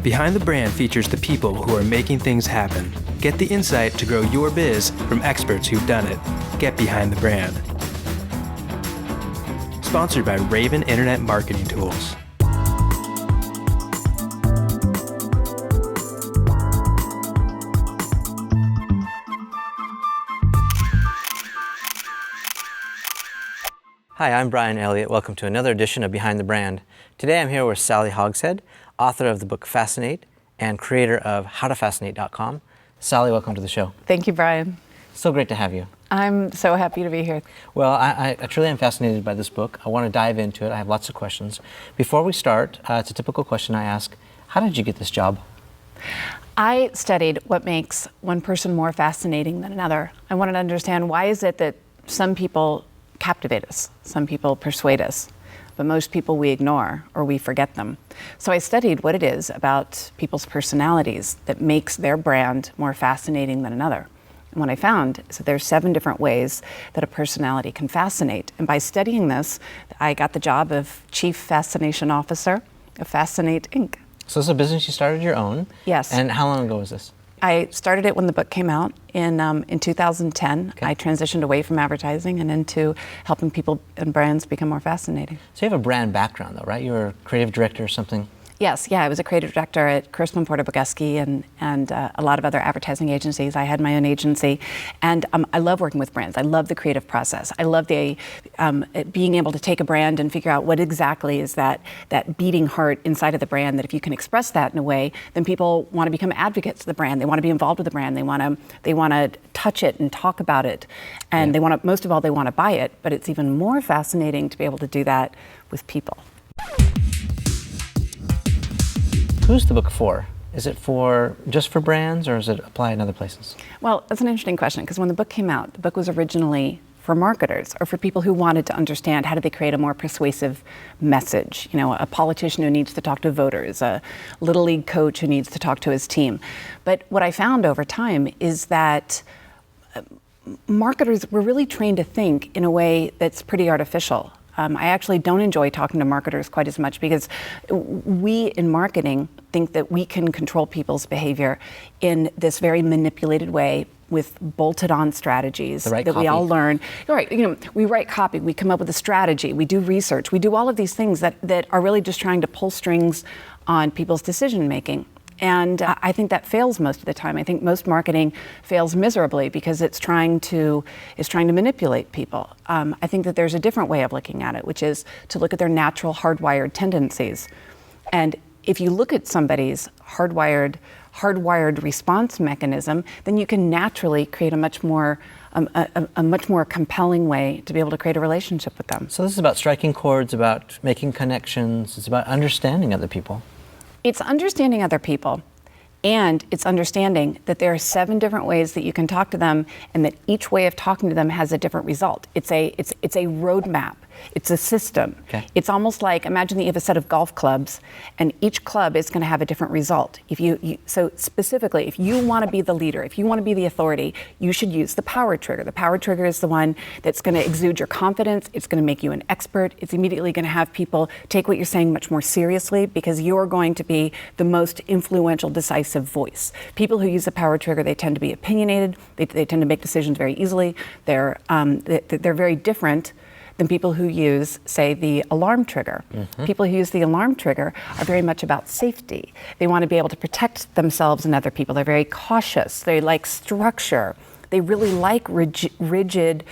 Behind the Brand features the people who are making things happen. Get the insight to grow your biz from experts who've done it. Get behind the brand. Sponsored by Raven Internet Marketing Tools. Hi, I'm Brian Elliott. Welcome to another edition of Behind the Brand. Today I'm here with Sally Hogshead, author of the book Fascinate and creator of howtofascinate.com. Sally, welcome to the show. Thank you, Brian. So great to have you. I'm so happy to be here. Well, I truly am fascinated by this book. I want to dive into it. I have lots of questions. Before we start, it's a typical question I ask. How did you get this job? I studied what makes one person more fascinating than another. I wanted to understand, why is it that some people captivate us, some people persuade us, but most people we ignore or we forget them. So I studied what it is about people's personalities that makes their brand more fascinating than another. And what I found is that there's 7 different ways that a personality can fascinate. And by studying this, I got the job of Chief Fascination Officer of Fascinate, Inc. So this is a business you started your own? Yes. And how long ago was this? I started it when the book came out in 2010. Okay. I transitioned away from advertising and into helping people and brands become more fascinating. So you have a brand background though, right? You were a creative director or something? Yes, I was a creative director at Kurtzman Porter Bogusky and a lot of other advertising agencies. I had my own agency, and I love working with brands. I love the creative process. I love the being able to take a brand and figure out what exactly is that beating heart inside of the brand, that if you can express that in a way, then people want to become advocates of the brand. They want to be involved with the brand. They want to touch it and talk about it, and they want to, most of all, they want to buy it. But it's even more fascinating to be able to do that with people. Who's the book for? Is it just for brands, or does it apply in other places? Well, that's an interesting question, because when the book came out, the book was originally for marketers, or for people who wanted to understand how do they create a more persuasive message. You know, a politician who needs to talk to voters, a little league coach who needs to talk to his team. But what I found over time is that marketers were really trained to think in a way that's pretty artificial. I actually don't enjoy talking to marketers quite as much, because we in marketing think that we can control people's behavior in this very manipulated way with bolted on strategies that copy. We all learn. Right, we write copy, we come up with a strategy, we do research, we do all of these things that are really just trying to pull strings on people's decision making. And I think that fails most of the time. I think most marketing fails miserably because it's trying to manipulate people. I think that there's a different way of looking at it, which is to look at their natural hardwired tendencies. And if you look at somebody's hardwired response mechanism, then you can naturally create a much more compelling way to be able to create a relationship with them. So this is about striking chords, about making connections. It's about understanding other people. It's understanding other people, and it's understanding that there are 7 different ways that you can talk to them, and that each way of talking to them has a different result. It's a roadmap. It's a system. Okay. It's almost like, imagine that you have a set of golf clubs, and each club is going to have a different result. So specifically, if you want to be the leader, if you want to be the authority, you should use the power trigger. The power trigger is the one that's going to exude your confidence. It's going to make you an expert. It's immediately going to have people take what you're saying much more seriously, because you're going to be the most influential, decisive voice. People who use the power trigger, they tend to be opinionated. They tend to make decisions very easily. They're very different than people who use, say, the alarm trigger. Mm-hmm. People who use the alarm trigger are very much about safety. They want to be able to protect themselves and other people. They're very cautious. They like structure. They really like rigid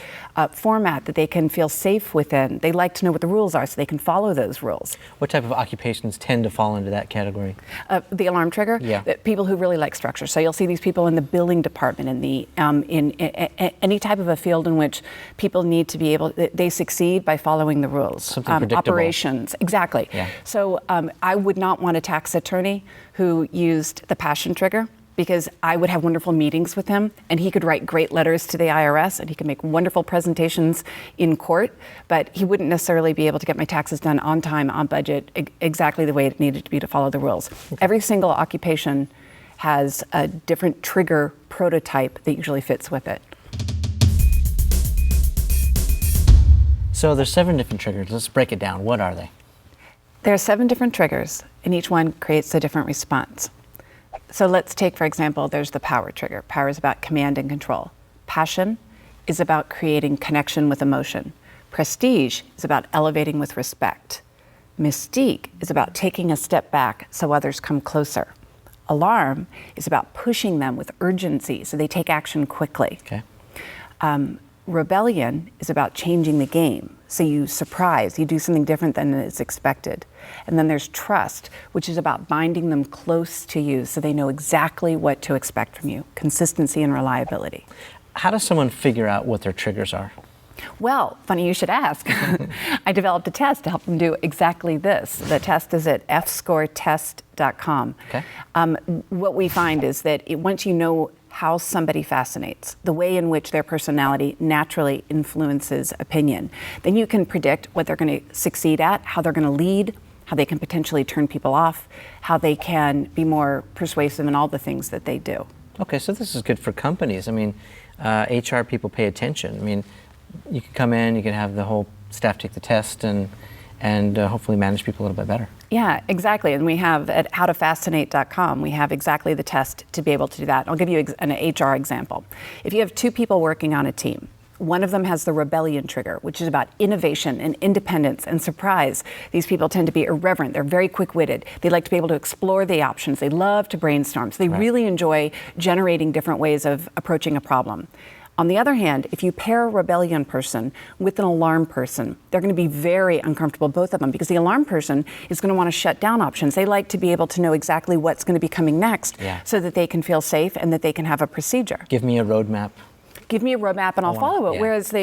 format that they can feel safe within. They like to know what the rules are so they can follow those rules. What type of occupations tend to fall into that category? The alarm trigger? Yeah. People who really like structure. So you'll see these people in the billing department, in any type of a field in which people need to be able, they succeed by following the rules. Something predictable. Operations, exactly. Yeah. So I would not want a tax attorney who used the passion trigger, because I would have wonderful meetings with him, and he could write great letters to the IRS, and he could make wonderful presentations in court, but he wouldn't necessarily be able to get my taxes done on time, on budget, exactly the way it needed to be to follow the rules. Okay. Every single occupation has a different trigger prototype that usually fits with it. So there's 7 different triggers. Let's break it down. What are they? There are 7 different triggers, and each one creates a different response. So let's take, for example, there's the power trigger. Power is about command and control. Passion is about creating connection with emotion. Prestige is about elevating with respect. Mystique is about taking a step back so others come closer. Alarm is about pushing them with urgency so they take action quickly. Okay. Rebellion is about changing the game. So you surprise, you do something different than is expected. And then there's trust, which is about binding them close to you so they know exactly what to expect from you. Consistency and reliability. How does someone figure out what their triggers are? Well, funny you should ask. I developed a test to help them do exactly this. The test is at fscoretest.com. Okay. What we find is that once you know how somebody fascinates, the way in which their personality naturally influences opinion, then you can predict what they're going to succeed at, how they're going to lead, how they can potentially turn people off, how they can be more persuasive in all the things that they do. Okay, so this is good for companies. I mean, HR people pay attention. I mean, you can come in, you can have the whole staff take the test and hopefully manage people a little bit better. Yeah, exactly. And we have at howtofascinate.com, we have exactly the test to be able to do that. I'll give you an HR example. If you have 2 people working on a team, one of them has the rebellion trigger, which is about innovation and independence and surprise. These people tend to be irreverent. They're very quick-witted. They like to be able to explore the options. They love to brainstorm. So they really enjoy generating different ways of approaching a problem. On the other hand, if you pair a rebellion person with an alarm person, they're going to be very uncomfortable, both of them, because the alarm person is going to want to shut down options. They like to be able to know exactly what's going to be coming next so that they can feel safe and that they can have a procedure. Give me a roadmap. Give me a roadmap and I'll follow it. Yeah.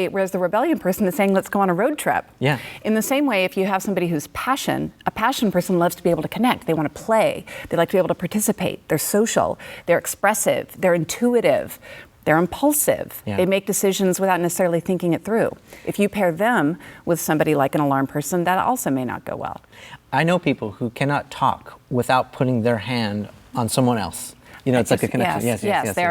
Whereas the rebellion person is saying, let's go on a road trip. Yeah. In the same way, if you have somebody who's a passion person loves to be able to connect. They want to play. They like to be able to participate. They're social. They're expressive. They're intuitive. They're impulsive. Yeah. They make decisions without necessarily thinking it through. If you pair them with somebody like an alarm person, that also may not go well. I know people who cannot talk without putting their hand on someone else. You know, it's like a connection. Yes.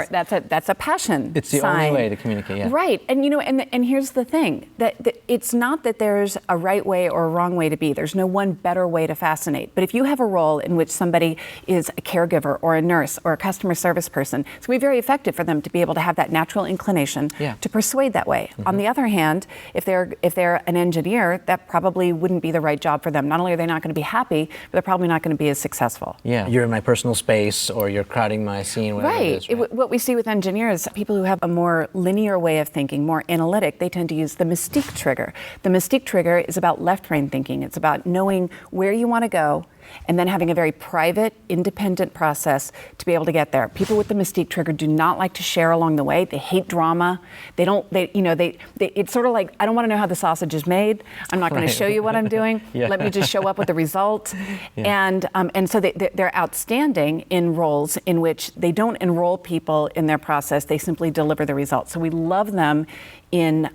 That's a passion. It's the sign. only way to communicate. Yeah. Right, and you know, and here's the thing: that it's not that there's a right way or a wrong way to be. There's no one better way to fascinate. But if you have a role in which somebody is a caregiver or a nurse or a customer service person, it's going to be very effective for them to be able to have that natural inclination to persuade that way. On the other hand, if they're an engineer, that probably wouldn't be the right job for them. Not only are they not going to be happy, but they're probably not going to be as successful. Yeah, you're in my personal space, or you're crowding my scene, whatever it is, right? What we see with engineers, people who have a more linear way of thinking, more analytic, they tend to use the Mystique trigger. The Mystique trigger is about left brain thinking. It's about knowing where you want to go and then having a very private, independent process to be able to get there. People with the Mystique trigger do not like to share along the way. They hate drama. It's sort of like, I don't want to know how the sausage is made. I'm not going to show you what I'm doing. Let me just show up with the result. And so they're outstanding in roles in which they don't enroll people in their process. They simply deliver the results. So we love them in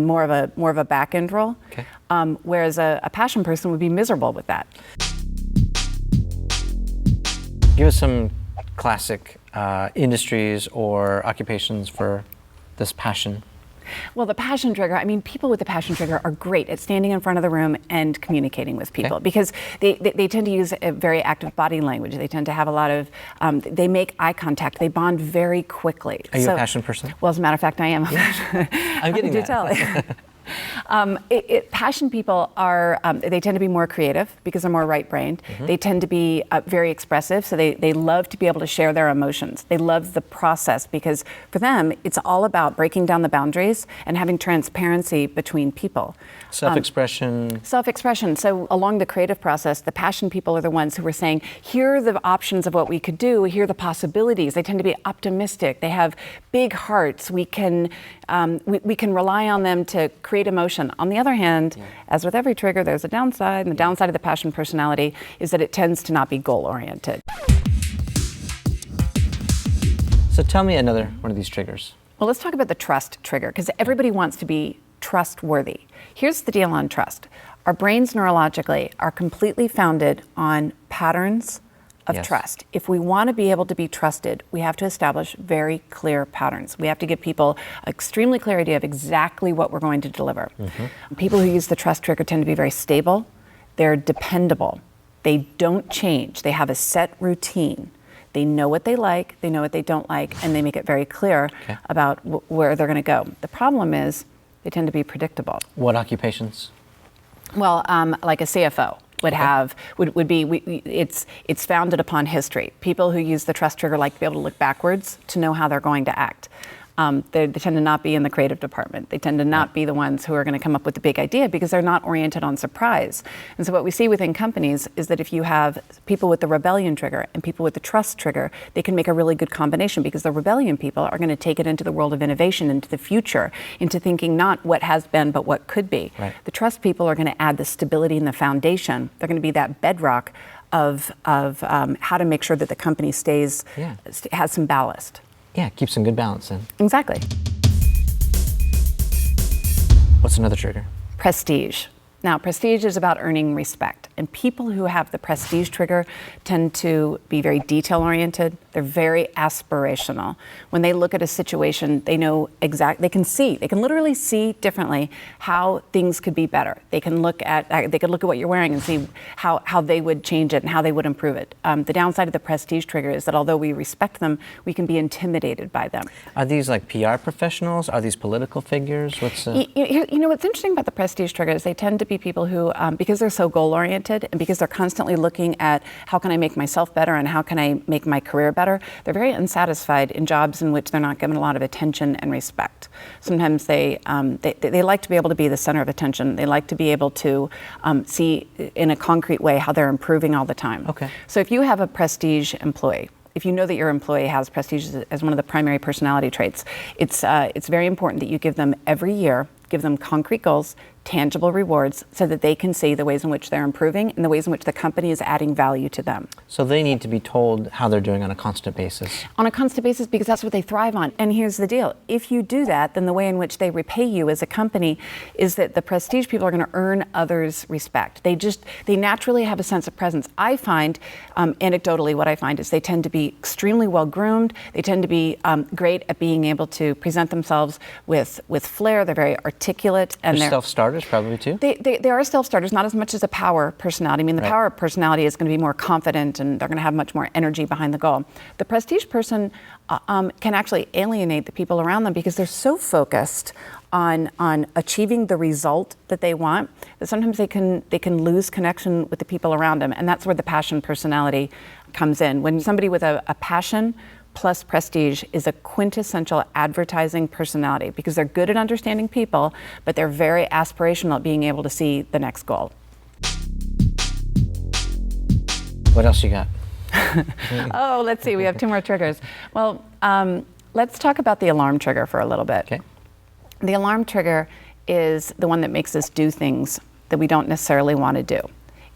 more of a back end role. Okay. Whereas a passion person would be miserable with that. Give us some classic industries or occupations for this passion. Well, the passion trigger, I mean, people with the passion trigger are great at standing in front of the room and communicating with people because they tend to use a very active body language. They tend to have a lot of, they make eye contact. They bond very quickly. Are you a passion person? Well, as a matter of fact, I am. I'm getting that. Tell? Passion people are, they tend to be more creative because they're more right-brained. They tend to be very expressive, so they love to be able to share their emotions. They love the process because for them, it's all about breaking down the boundaries and having transparency between people. Self-expression. Self-expression. So along the creative process, the passion people are the ones who are saying, here are the options of what we could do, here are the possibilities. They tend to be optimistic. They have big hearts. We can rely on them to create emotion. On the other hand, as with every trigger, there's a downside, and the downside of the passion personality is that it tends to not be goal-oriented. So tell me another one of these triggers. Well, let's talk about the trust trigger, because everybody wants to be trustworthy. Here's the deal on trust. Our brains neurologically are completely founded on patterns of trust. If we want to be able to be trusted, we have to establish very clear patterns. We have to give people an extremely clear idea of exactly what we're going to deliver. People who use the trust trigger tend to be very stable, They're dependable. They don't change. They have a set routine. They know what they like, they know what they don't like, and they make it very clear about where they're going to go. The problem is they tend to be predictable. What occupations? Well, like a CFO would be. It's founded upon history. People who use the trust trigger like to be able to look backwards to know how they're going to act. They tend to not be in the creative department. They tend to not be the ones who are going to come up with the big idea because they're not oriented on surprise. And so what we see within companies is that if you have people with the rebellion trigger and people with the trust trigger, they can make a really good combination because the rebellion people are going to take it into the world of innovation, into the future, into thinking not what has been, but what could be. Right. The trust people are going to add the stability and the foundation. They're going to be that bedrock of how to make sure that the company has some ballast. Yeah, keep some good balance in. Exactly. What's another trigger? Prestige. Now, prestige is about earning respect. And people who have the prestige trigger tend to be very detail-oriented. They're very aspirational. When they look at a situation, they know they can literally see differently how things could be better. They can look at what you're wearing and see how they would change it and how they would improve it. The downside of the prestige trigger is that although we respect them, we can be intimidated by them. Are these like PR professionals? Are these political figures? What's You know, what's interesting about the prestige trigger is they tend to be people who, because they're so goal-oriented and because they're constantly looking at how can I make myself better and how can I make my career better, they're very unsatisfied in jobs in which they're not given a lot of attention and respect. Sometimes they like to be able to be the center of attention. They like to be able to see in a concrete way how they're improving all the time. Okay. So if you have a prestige employee, if you know that your employee has prestige as one of the primary personality traits, it's very important that you give them every year, give them concrete goals, tangible rewards, so that they can see the ways in which they're improving and the ways in which the company is adding value to them. So they need to be told how they're doing on a constant basis. On a constant basis, because that's what they thrive on. And here's the deal. If you do that, then the way in which they repay you as a company is that the prestige people are going to earn others' respect. They naturally have a sense of presence. I find, anecdotally, what I find is they tend to be extremely well groomed. They tend to be great at being able to present themselves with flair. They're very articulate. And they're self-starters probably too? They are self-starters, not as much as a power personality. I mean, the power personality is going to be more confident and they're going to have much more energy behind the goal. The prestige person can actually alienate the people around them because they're so focused on achieving the result that they want that sometimes they can lose connection with the people around them. And that's where the passion personality comes in. When somebody with a passion plus prestige is a quintessential advertising personality because they're good at understanding people, but they're very aspirational at being able to see the next goal. What else you got? Oh, let's see. We have 2 more triggers. Well, let's talk about the alarm trigger for a little bit. Okay. The alarm trigger is the one that makes us do things that we don't necessarily want to do.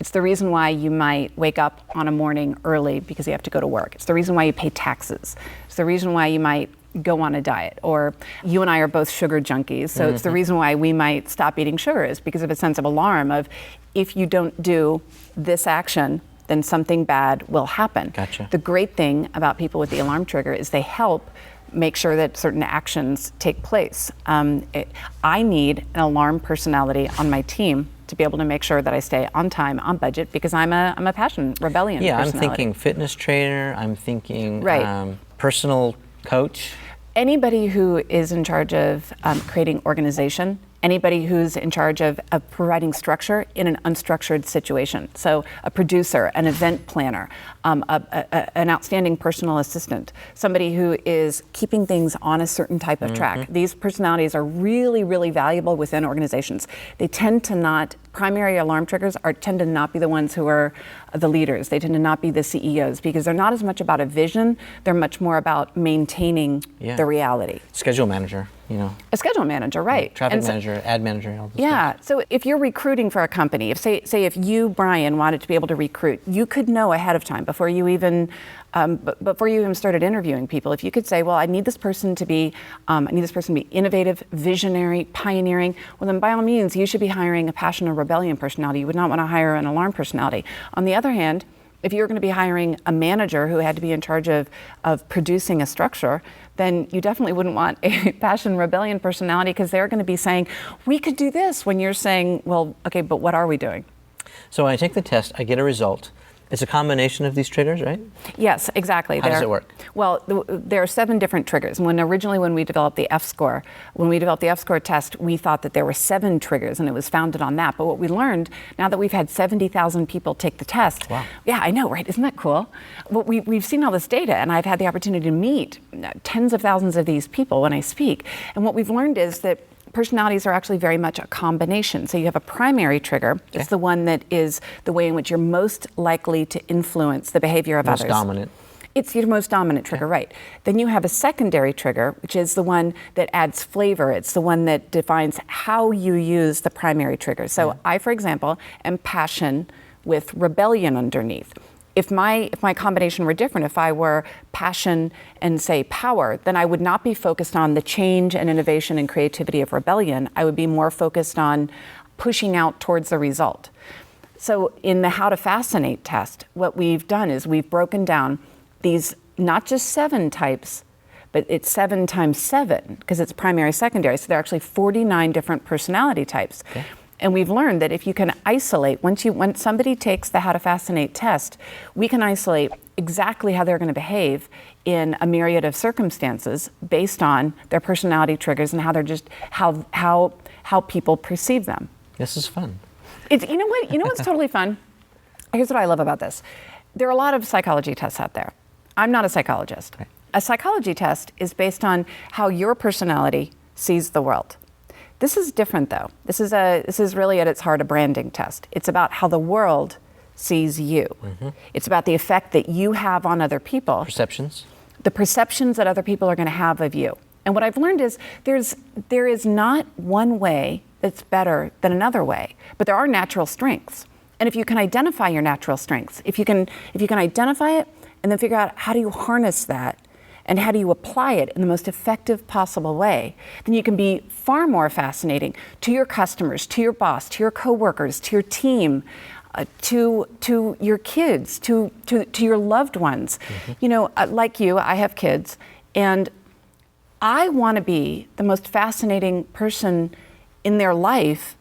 It's the reason why you might wake up on a morning early because you have to go to work. It's the reason why you pay taxes. It's the reason why you might go on a diet. Or you and I are both sugar junkies, so it's the reason why we might stop eating sugar is because of a sense of alarm of if you don't do this action, then something bad will happen. Gotcha. The great thing about people with the alarm trigger is they help make sure that certain actions take place. I need an alarm personality on my team to be able to make sure that I stay on time, on budget, because I'm a passion rebellion personality. I'm thinking fitness trainer, I'm thinking Right. Personal coach. Anybody who is in charge of creating organization, anybody who's in charge of providing structure in an unstructured situation. So a producer, an event planner, an outstanding personal assistant, somebody who is keeping things on a certain type of track. These personalities are really, really valuable within organizations. They tend to not, primary alarm triggers tend to not be the ones who are the leaders. They tend to not be the CEOs because they're not as much about a vision, they're much more about maintaining the reality. Schedule manager. A schedule manager, right. Traffic manager, ad manager, all those things. So if you're recruiting for a company, if you, Brian, wanted to be able to recruit, you could know ahead of time before you even started interviewing people. If you could say, well, I need this person to be innovative, visionary, pioneering, well then by all means, you should be hiring a passion or rebellion personality. You would not want to hire an alarm personality. On the other hand, if you were going to be hiring a manager who had to be in charge of producing a structure, then you definitely wouldn't want a passion rebellion personality because they're going to be saying, we could do this, when you're saying, well, okay, but what are we doing? So when I take the test, I get a result. It's a combination of these triggers, right? Yes, exactly. How does it work? Well, there are 7 different triggers. Originally when we developed the F-score, test, we thought that there were 7 triggers, and it was founded on that. But what we learned, now that we've had 70,000 people take the test, wow. Yeah, I know, right? Isn't that cool? Well, we've seen all this data, and I've had the opportunity to meet tens of thousands of these people when I speak. And what we've learned is that personalities are actually very much a combination. So you have a primary trigger. Okay. It's the one that is the way in which you're most likely to influence the behavior of others. Most dominant. It's your most dominant trigger, right. Then you have a secondary trigger, which is the one that adds flavor. It's the one that defines how you use the primary trigger. So I, for example, am passion with rebellion underneath. If my combination were different, if I were passion and, say, power, then I would not be focused on the change and innovation and creativity of rebellion. I would be more focused on pushing out towards the result. So in the How to Fascinate test, what we've done is we've broken down these not just 7 types, but it's 7 times 7 because it's primary, secondary. So there are actually 49 different personality types. Okay. And we've learned that if you can isolate, when somebody takes the How to Fascinate test, we can isolate exactly how they're going to behave in a myriad of circumstances based on their personality triggers and how they're just how people perceive them. This is fun. It's, you know what's totally fun? Here's what I love about this. There are a lot of psychology tests out there. I'm not a psychologist. Right. A psychology test is based on how your personality sees the world. This is different, though. This is really at its heart a branding test. It's about how the world sees you. Mm-hmm. It's about the effect that you have on other people. Perceptions. The perceptions that other people are going to have of you. And what I've learned is there is not one way that's better than another way, but there are natural strengths. And if you can identify your natural strengths, if you can identify it and then figure out how do you harness that, and how do you apply it in the most effective possible way, then you can be far more fascinating to your customers, to your boss, to your coworkers, to your team, to your kids, to your loved ones. Mm-hmm. Like you, I have kids, and I want to be the most fascinating person in their life,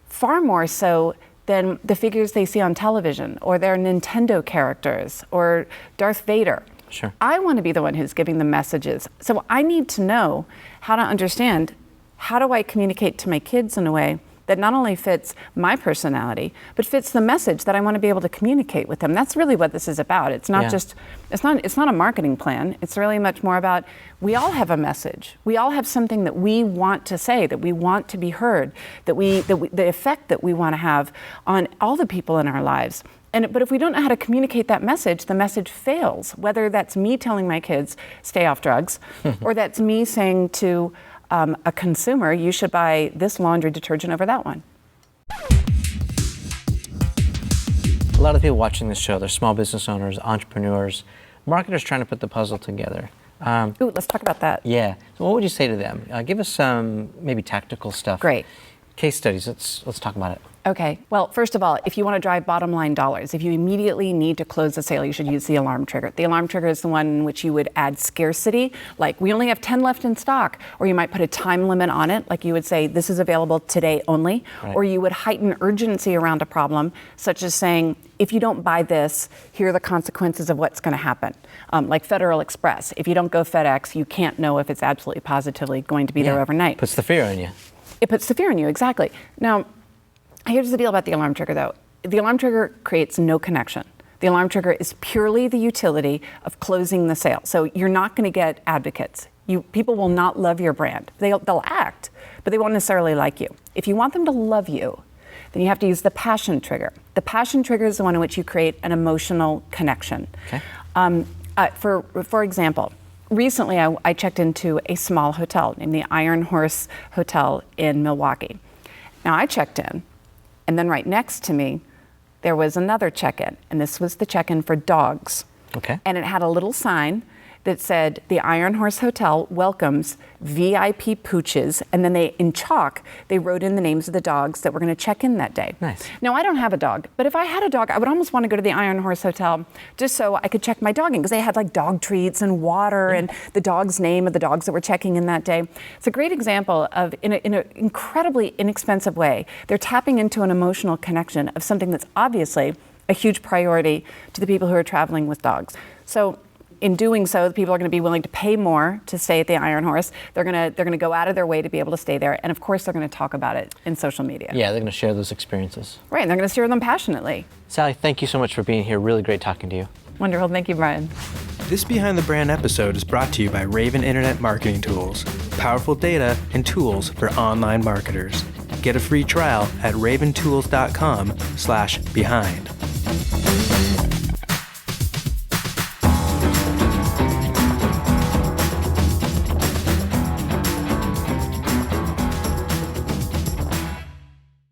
far more so than the figures they see on television, or their Nintendo characters, or Darth Vader. Sure. I want to be the one who's giving the messages. So I need to know how to understand, how do I communicate to my kids in a way that not only fits my personality, but fits the message that I want to be able to communicate with them. That's really what this is about. It's not it's not a marketing plan. It's really much more about, we all have a message. We all have something that we want to say, that we want to be heard, the effect that we want to have on all the people in our lives. But if we don't know how to communicate that message, the message fails, whether that's me telling my kids, stay off drugs, or that's me saying to a consumer, you should buy this laundry detergent over that one. A lot of people watching this show, they're small business owners, entrepreneurs, marketers trying to put the puzzle together. Ooh, let's talk about that. Yeah. So what would you say to them? Give us some maybe tactical stuff. Great. Case studies. Let's talk about it. Okay. Well, first of all, if you want to drive bottom line dollars, if you immediately need to close a sale, you should use the alarm trigger. The alarm trigger is the one in which you would add scarcity, like we only have 10 left in stock, or you might put a time limit on it, like you would say this is available today only, right. Or you would heighten urgency around a problem, such as saying, if you don't buy this, here are the consequences of what's going to happen. Like Federal Express, if you don't go FedEx, you can't know if it's absolutely positively going to be there overnight. Puts the fear in you. It puts the fear in you, exactly. Now, here's the deal about the alarm trigger, though. The alarm trigger creates no connection. The alarm trigger is purely the utility of closing the sale. So you're not going to get advocates. People will not love your brand. They'll act, but they won't necessarily like you. If you want them to love you, then you have to use the passion trigger. The passion trigger is the one in which you create an emotional connection. Okay. For example, recently I checked into a small hotel named the Iron Horse Hotel in Milwaukee. Now I checked in, and then right next to me, there was another check-in, and this was the check-in for dogs. Okay. And it had a little sign that said the Iron Horse Hotel welcomes VIP pooches, and then in chalk, they wrote in the names of the dogs that were going to check in that day. Nice. Now, I don't have a dog, but if I had a dog, I would almost want to go to the Iron Horse Hotel just so I could check my dog in, because they had like dog treats and water and the dog's name of the dogs that were checking in that day. It's a great example of, in an incredibly inexpensive way, they're tapping into an emotional connection of something that's obviously a huge priority to the people who are traveling with dogs. So in doing so, the people are going to be willing to pay more to stay at the Iron Horse. They're going to go out of their way to be able to stay there. And of course, they're going to talk about it in social media. Yeah, they're going to share those experiences. Right, and they're going to share them passionately. Sally, thank you so much for being here. Really great talking to you. Wonderful. Thank you, Brian. This Behind the Brand episode is brought to you by Raven Internet Marketing Tools, powerful data and tools for online marketers. Get a free trial at raventools.com/behind.